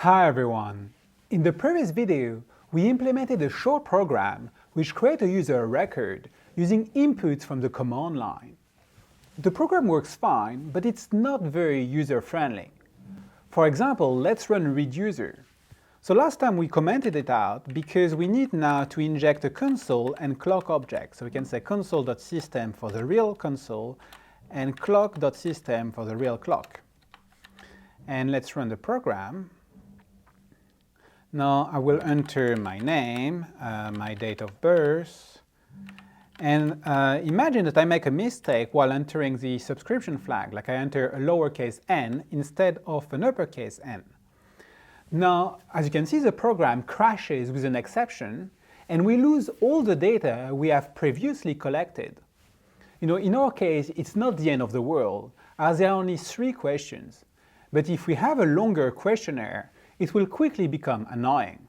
Hi everyone! In the previous video, we implemented a short program which creates a user record using inputs from the command line. The program works fine, but it's not very user-friendly. For example, let's run read_user. So last time we commented it out because we need now to inject a console and clock object. So we can say console.system for the real console and clock.system for the real clock. And let's run the program. Now I will enter my name, my date of birth, and imagine that I make a mistake while entering the subscription flag, like I enter a lowercase n instead of an uppercase n. Now, as you can see, the program crashes with an exception, and we lose all the data we have previously collected. In our case, it's not the end of the world, as there are only 3 questions. But if we have a longer questionnaire, it will quickly become annoying.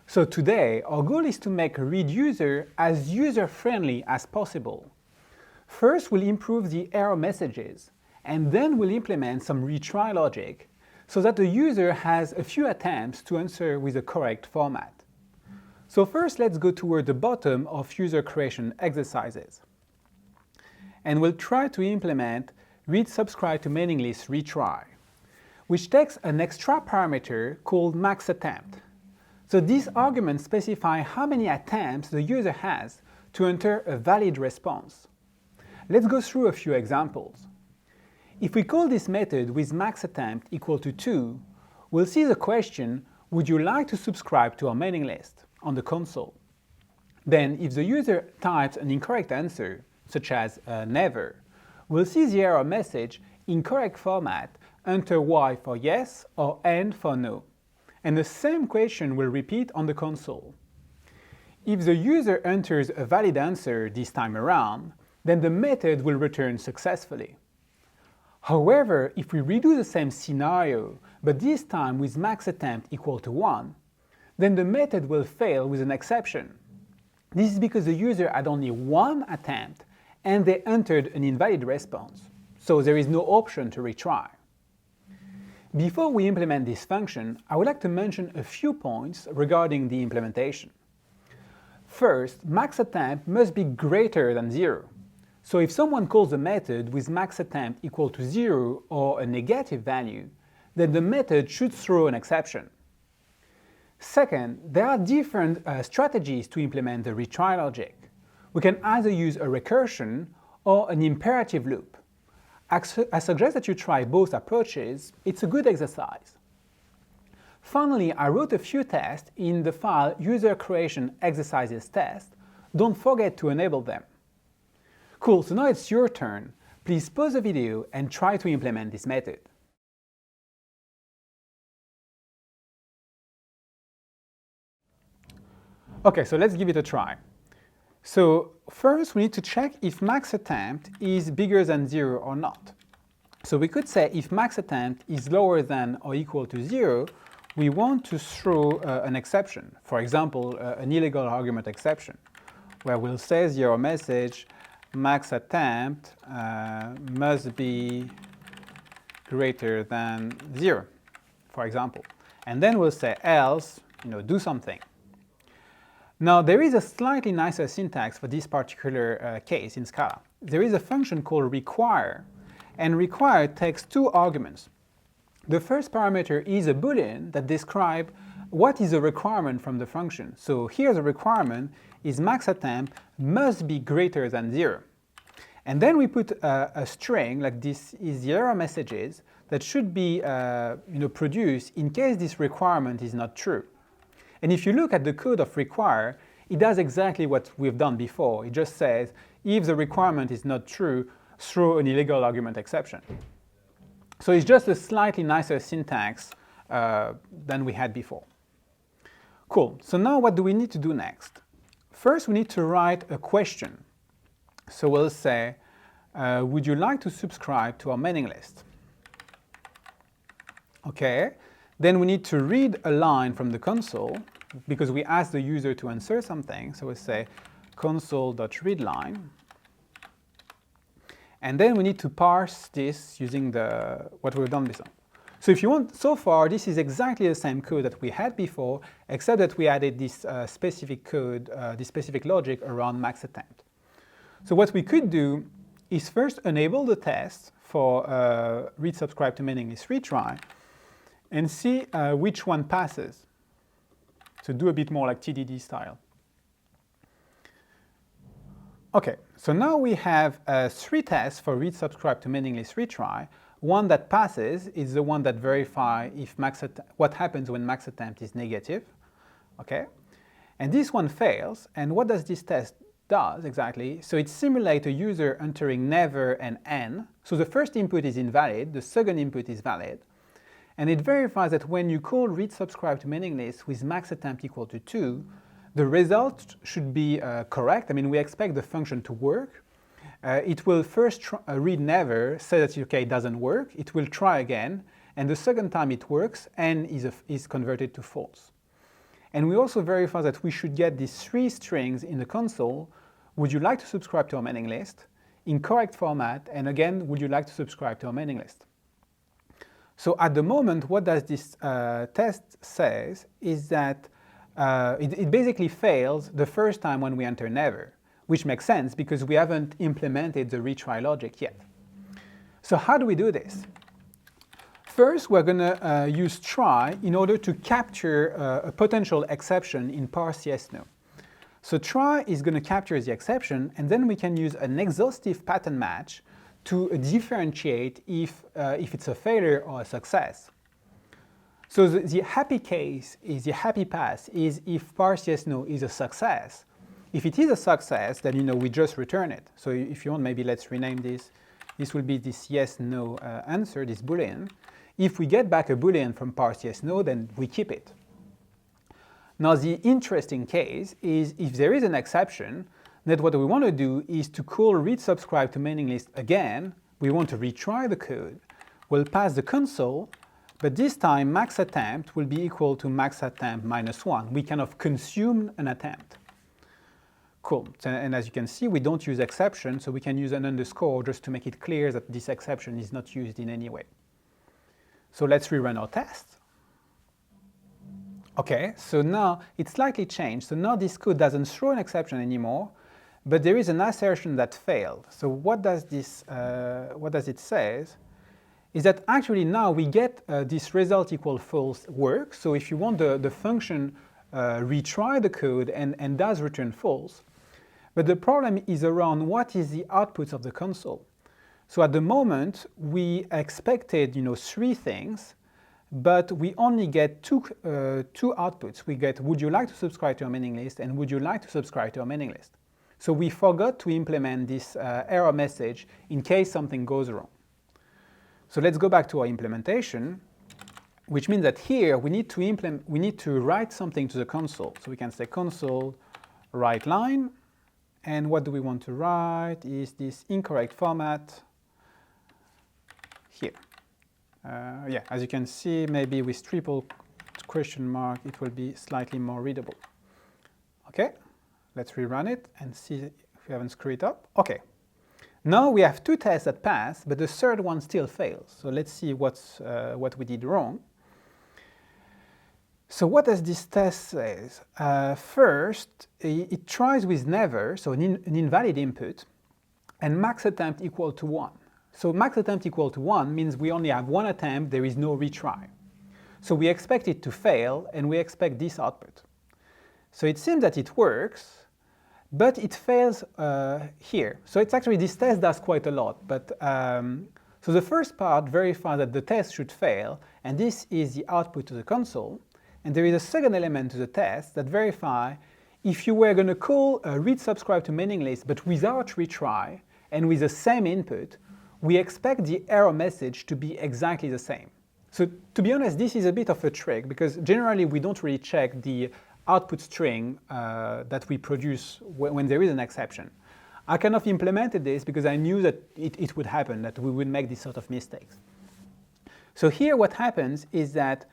So today, our goal is to make read_user as user-friendly as possible. First, we'll improve the error messages, and then we'll implement some retry logic so that the user has a few attempts to answer with the correct format. So first, let's go toward the bottom of user creation exercises. And we'll try to implement read_subscribe to mailing list retry, which takes an extra parameter called max attempt. So this argument specifies how many attempts the user has to enter a valid response. Let's go through a few examples. If we call this method with max attempt equal to 2, we'll see the question, would you like to subscribe to our mailing list, on the console. Then if the user types an incorrect answer, such as never, we'll see the error message incorrect format, enter Y for yes or N for no. And the same question will repeat on the console. If the user enters a valid answer this time around, then the method will return successfully. However, if we redo the same scenario, but this time with max attempt equal to 1, then the method will fail with an exception. This is because the user had only 1 attempt and they entered an invalid response. So there is no option to retry. Before we implement this function, I would like to mention a few points regarding the implementation. First, max attempt must be greater than 0. So if someone calls a method with max attempt equal to 0 or a negative value, then the method should throw an exception. Second, there are different strategies to implement the retry logic. We can either use a recursion or an imperative loop. I suggest that you try both approaches. It's a good exercise. Finally, I wrote a few tests in the file user creation exercises test. Don't forget to enable them. Cool, so now it's your turn. Please pause the video and try to implement this method. Okay, so let's give it a try. So first we need to check if max attempt is bigger than 0 or not. So we could say if max attempt is lower than or equal to 0, we want to throw an exception. For example, an illegal argument exception, where we'll say the error message max attempt must be greater than 0, for example. And then we'll say else, do something. Now, there is a slightly nicer syntax for this particular case in Scala. There is a function called require, and require takes 2 arguments. The first parameter is a boolean that describes what is the requirement from the function. So here the requirement is max attempt must be greater than 0. And then we put a string, like this is the error messages, that should be produced in case this requirement is not true. And if you look at the code of require, it does exactly what we've done before. It just says, if the requirement is not true, throw an illegal argument exception. So it's just a slightly nicer syntax than we had before. Cool, so now what do we need to do next? First, we need to write a question. So we'll say, would you like to subscribe to our mailing list? Okay. Then we need to read a line from the console, because we ask the user to answer something. So we'll say console.readLine. And then we need to parse this using what we've done before. So if you want, so far this is exactly the same code that we had before, except that we added this specific code, this specific logic around max attempt. So what we could do is first enable the test for read subscribe to meaningless retry and see which one passes. So do a bit more like TDD style. Okay, so now we have 3 tests for read subscribe to meaningless retry. One that passes is the one that verifies if what happens when max attempt is negative. Okay, and this one fails. And what does this test does exactly? So it simulates a user entering never and n. So the first input is invalid, the second input is valid. And it verifies that when you call read subscribe to meaningless with max attempt equal to 2, the result should be correct. I mean, we expect the function to work. It will first read never, say that okay, it doesn't work. It will try again, and the second time it works, n is converted to false. And we also verify that we should get these 3 strings in the console. Would you like to subscribe to our mailing list? In correct format, and again, would you like to subscribe to our mailing list? So at the moment, what does this test says is that it basically fails the first time when we enter never, which makes sense because we haven't implemented the retry logic yet. So how do we do this? First, we're going to use try in order to capture a potential exception in parse yes no. So try is going to capture the exception, and then we can use an exhaustive pattern match to differentiate if it's a failure or a success. So the happy case is, the happy pass is if parse yes no is a success. If it is a success, then we just return it. So if you want, maybe let's rename this. This will be this yes no answer, this boolean. If we get back a boolean from parse yes no, then we keep it. Now the interesting case is if there is an exception, then what we want to do is to call read subscribe to mailing list again. We want to retry the code. We'll pass the console, but this time max attempt will be equal to max attempt minus 1. We kind of consume an attempt. Cool. And as you can see, we don't use exception, so we can use an underscore just to make it clear that this exception is not used in any way. So let's rerun our test. Okay, so now it's slightly changed. So now this code doesn't throw an exception anymore, but there is an assertion that failed. So what does it say? Is that actually now we get this result equal false work. So if you want the function retry the code and does return false. But the problem is around what is the output of the console. So at the moment, we expected 3 things, but we only get two outputs. We get would you like to subscribe to our mailing list and would you like to subscribe to our mailing list. So we forgot to implement this error message in case something goes wrong. So let's go back to our implementation, which means that here we need to write something to the console. So we can say console write line. And what do we want to write is this incorrect format here. Yeah, as you can see, maybe with triple question mark, it will be slightly more readable. Okay, let's rerun it and see if we haven't screwed it up. Okay, now we have 2 tests that pass, but the third one still fails. So let's see what we did wrong. So what does this test say? First, it tries with never, so an invalid input, and max attempt equal to 1. So max attempt equal to 1 means we only have 1 attempt, there is no retry. So we expect it to fail, and we expect this output. So it seems that it works, but it fails here. So it's actually, this test does quite a lot. But so the first part verifies that the test should fail, and this is the output to the console. And there is a second element to the test that verifies if you were going to call read subscribe to mailing list, but without retry, and with the same input, we expect the error message to be exactly the same. So to be honest, this is a bit of a trick, because generally we don't really check the output string that we produce when there is an exception. I kind of implemented this because I knew that it would happen, that we would make these sort of mistakes. So here what happens is that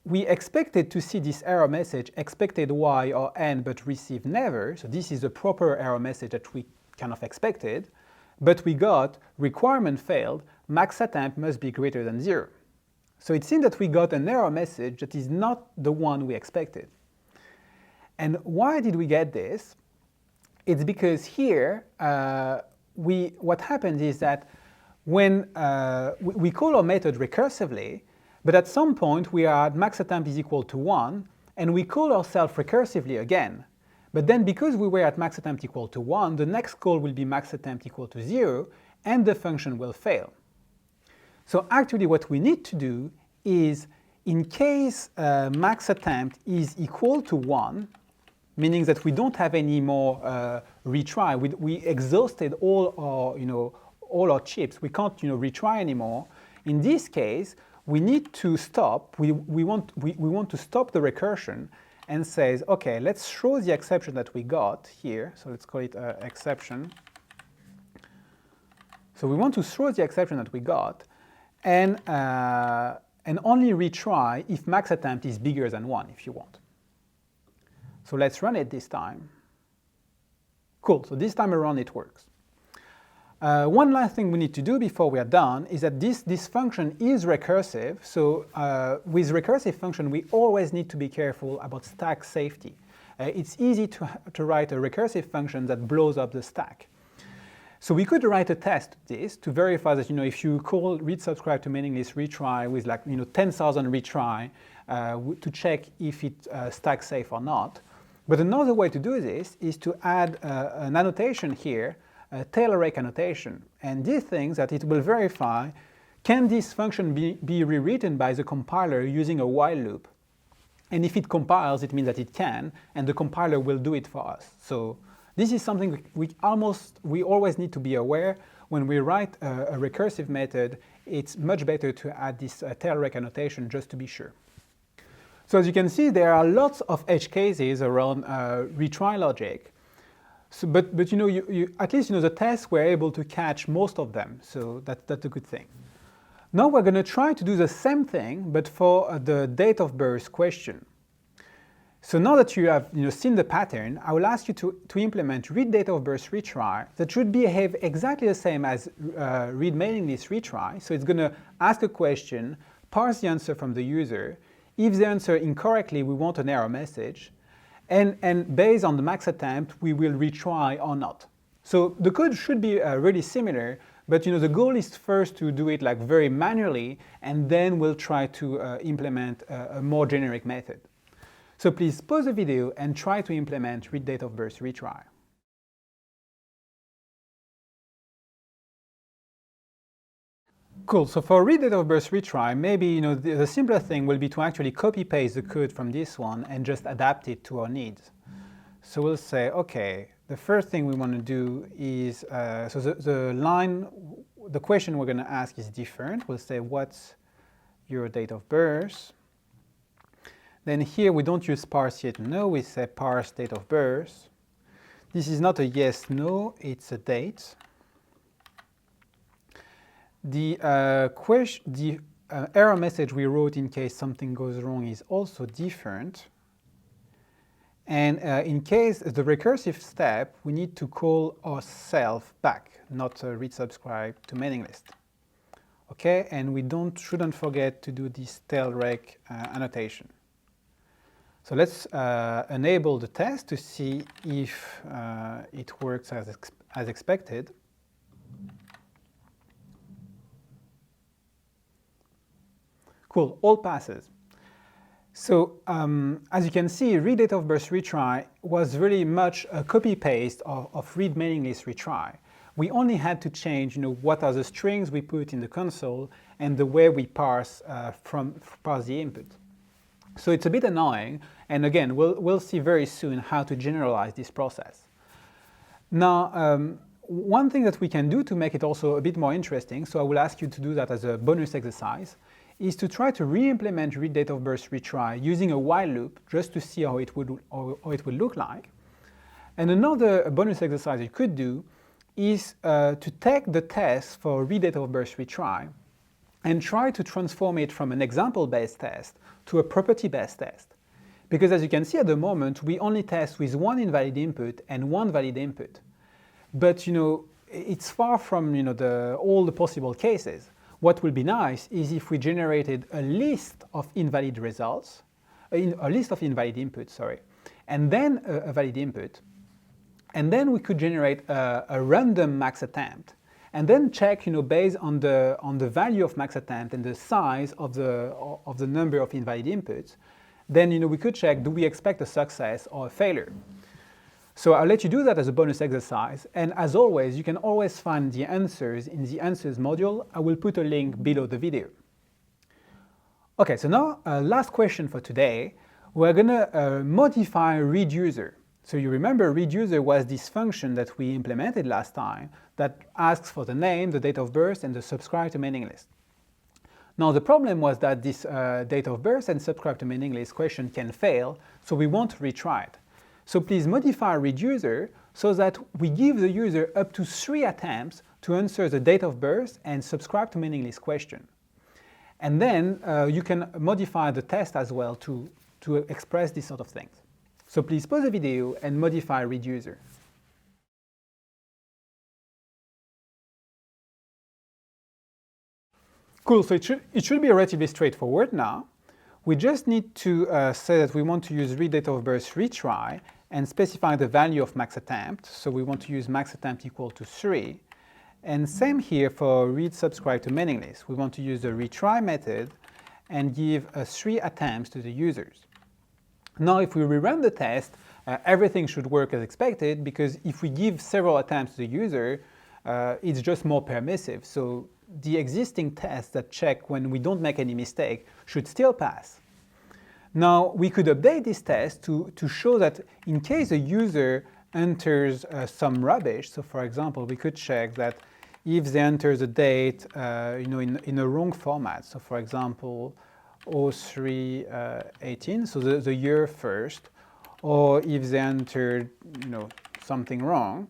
we expected to see this error message, expected y or n, but received never. So this is a proper error message that we kind of expected. but we got requirement failed, max attempt must be greater than 0. So it seems that we got an error message that is not the one we expected. And why did we get this? It's because here, what happens is that when we call our method recursively, but at some point we are at max attempt is equal to 1, and we call ourselves recursively again. But then because we were at max attempt equal to 1, the next call will be max attempt equal to 0, and the function will fail. So actually what we need to do is, in case max attempt is equal to 1, meaning that we don't have any more retry, we exhausted all our chips, we can't retry anymore. In this case, we need to stop, we want to stop the recursion and says, okay, let's throw the exception that we got here, so let's call it exception. So we want to throw the exception that we got and only retry if max attempt is bigger than 1, if you want. So let's run it this time. Cool, so this time around it works. One last thing we need to do before we are done is that this function is recursive. So with recursive function, we always need to be careful about stack safety. It's easy to write a recursive function that blows up the stack. So we could write a test to this to verify that if you call read subscribe to mailing list retry with 10,000 retry to check if it stacks safe or not. But another way to do this is to add an annotation here, a tail rake annotation, and this thing that it will verify, can this function be rewritten by the compiler using a while loop? And if it compiles, it means that it can, and the compiler will do it for us. So this is something we always need to be aware. When we write a recursive method, it's much better to add this tail rake annotation just to be sure. So as you can see, there are lots of edge cases around retry logic. So, but at least the tests were able to catch most of them, so that's a good thing. Now we're going to try to do the same thing, but for the date of birth question. So now that you have seen the pattern, I will ask you to implement read date of birth retry that should behave exactly the same as read mailing list retry. So it's going to ask a question, parse the answer from the user. If they answer incorrectly, we want an error message. And based on the max attempt, we will retry or not. So the code should be really similar, but the goal is first to do it very manually, and then we'll try to implement a more generic method. So please pause the video and try to implement read date of birth retry. Cool, so for read date of birth retry, maybe the simpler thing will be to actually copy-paste the code from this one and just adapt it to our needs. So we'll say, okay, the first thing we want to do is, so the question we're going to ask is different. We'll say, what's your date of birth? Then here we don't use parse yet no, we say parse date of birth. This is not a yes, no, it's a date. The error message we wrote in case something goes wrong is also different. And in case the recursive step, we need to call ourselves back, not read subscribe to mailing list. Okay, and we shouldn't forget to do this tail rake annotation. So let's enable the test to see if it works as expected. Cool, all passes. So as you can see, read date of birth retry was very much a copy-paste of read mailing list retry. We only had to change what are the strings we put in the console and the way we parse the input. So it's a bit annoying, and again, we'll see very soon how to generalize this process. Now, one thing that we can do to make it also a bit more interesting, so I will ask you to do that as a bonus exercise, is to try to re-implement read date of birth retry using a while loop just to see how it would look like. And another bonus exercise you could do is to take the test for read date of birth retry and try to transform it from an example-based test to a property-based test. Because as you can see at the moment, we only test with one invalid input and one valid input. But it's far from all the possible cases. What will be nice is if we generated a list of invalid results, a list of invalid inputs, sorry, and then a valid input, and then we could generate a random max attempt, and then check, based on the value of max attempt and the size of the number of invalid inputs, then we could check, do we expect a success or a failure? So I'll let you do that as a bonus exercise, and as always, you can always find the answers in the answers module. I will put a link below the video. Okay, so now last question for today. We're gonna modify readUser. So you remember readUser was this function that we implemented last time that asks for the name, the date of birth, and the subscribe to mailing list. Now the problem was that this date of birth and subscribe to mailing list question can fail, so we won't retry it. So please modify readUser so that we give the user up to 3 attempts to answer the date of birth and subscribe to mailing list question. And then you can modify the test as well to express these sort of things. So please pause the video and modify readUser. Cool, so it should be relatively straightforward now. We just need to say that we want to use read date of birth retry and specify the value of max attempt. So we want to use max attempt equal to 3. And same here for read subscribe to mailing list. We want to use the retry method and give 3 attempts to the users. Now if we rerun the test, everything should work as expected, because if we give several attempts to the user, it's just more permissive. So the existing tests that check when we don't make any mistake should still pass. Now we could update this test to show that in case a user enters some rubbish, so for example we could check that if they enter the date in a wrong format, so for example 03/18, so the year first, or if they entered something wrong,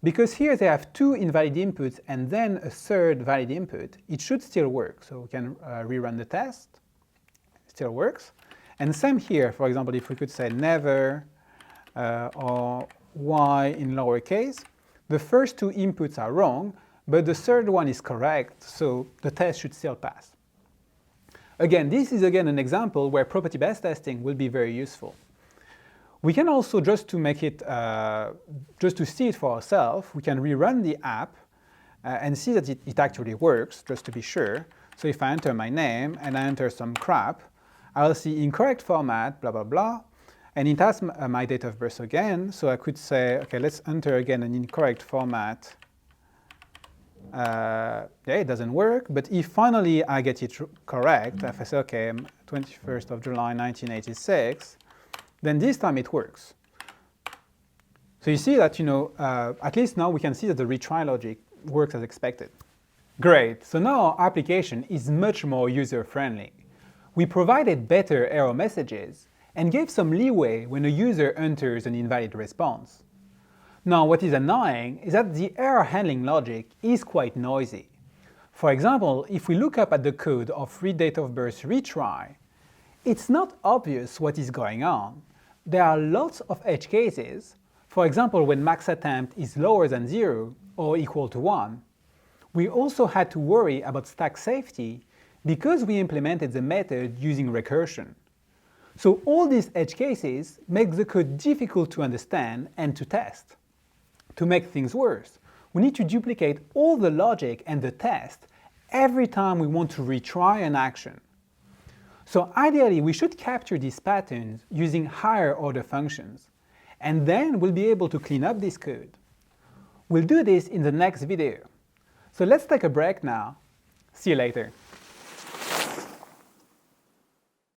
because here they have 2 invalid inputs and then a 3rd valid input, it should still work. So we can rerun the test, it still works. And same here, for example, if we could say never or y in lowercase, the first 2 inputs are wrong, but the 3rd one is correct, so the test should still pass. Again, this is an example where property-based testing will be very useful. We can also, just to make it, just to see it for ourselves, we can rerun the app and see that it actually works, just to be sure. So if I enter my name and I enter some crap, I'll see incorrect format, blah, blah, blah, and it has my date of birth again. So I could say, okay, let's enter again an incorrect format. Yeah, it doesn't work, but if finally I get it correct, if I say, okay, 21st of July, 1986, then this time it works. So you see that, at least now we can see that the retry logic works as expected. Great, so now our application is much more user-friendly. We provided better error messages and gave some leeway when a user enters an invalid response. Now what is annoying is that the error handling logic is quite noisy. For example, if we look up at the code of read date of birth retry, it's not obvious what is going on. There are lots of edge cases, for example when max attempt is lower than 0 or equal to 1. We also had to worry about stack safety because we implemented the method using recursion. So all these edge cases make the code difficult to understand and to test. To make things worse, we need to duplicate all the logic and the test every time we want to retry an action. So ideally, we should capture these patterns using higher order functions, and then we'll be able to clean up this code. We'll do this in the next video. So let's take a break now. See you later.